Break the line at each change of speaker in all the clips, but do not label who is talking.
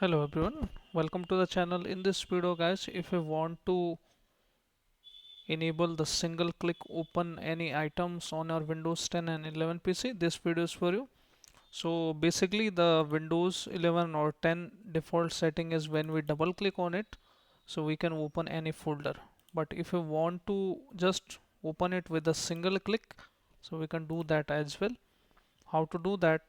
Hello everyone, welcome to the channel. In this video guys, if you want to enable the single click open any items on your Windows 10 and 11 PC, this video is for you. So basically the Windows 11 or 10 default setting is when we double click on it, so we can open any folder. But if you want to just open it with a single click, so we can do that as well. How to do that?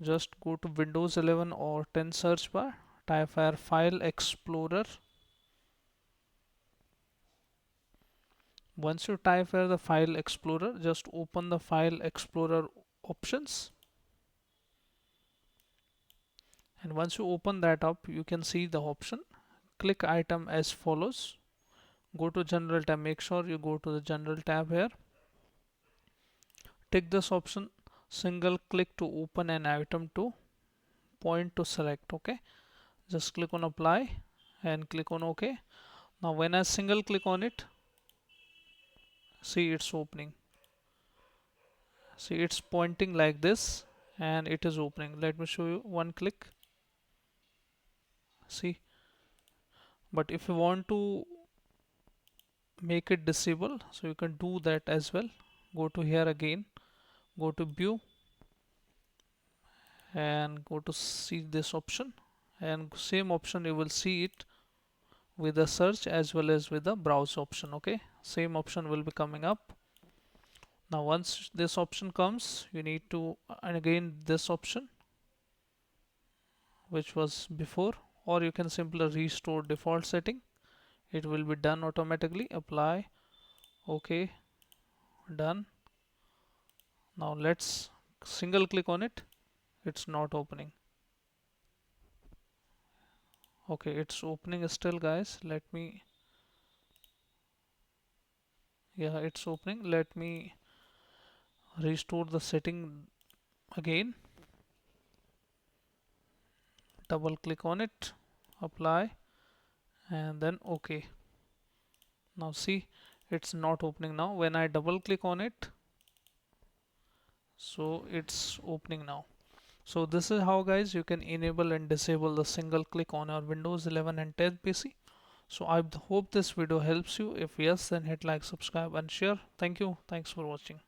Just go to Windows 11 or 10 search bar, type File Explorer. Once you type here the File Explorer, just open the File Explorer options. And once you open that up, you can see the option. Click item as follows. Go to General tab. Make sure you go to the General tab here. Tick this option. Single click to open an item to point to select. Okay. Just click on apply and click on OK. Now when I single click on it, see it's opening. See it's pointing like this and it is opening. Let me show you one click. See, but if you want to make it disable, so you can do that as well. Go to here again, go to view and go to see this option, and same option you will see it with the search as well as with the browse option. Okay, same option will be coming up. Now once this option comes, you need to and again this option which was before, or you can simply restore default setting. It will be done automatically. Apply, okay, done. Now let's single click on it. It's not opening. Okay, it's opening still guys. Let me, yeah, it's opening. Let me restore the setting again. Double click on it, apply, and then okay. Now see, it's not opening now. When I double click on it, so it's opening now. So this is how guys you can enable and disable the single click on your Windows 11 and 10 PC. So I hope this video helps you. If yes, then hit like, subscribe and share. Thank you. Thanks for watching.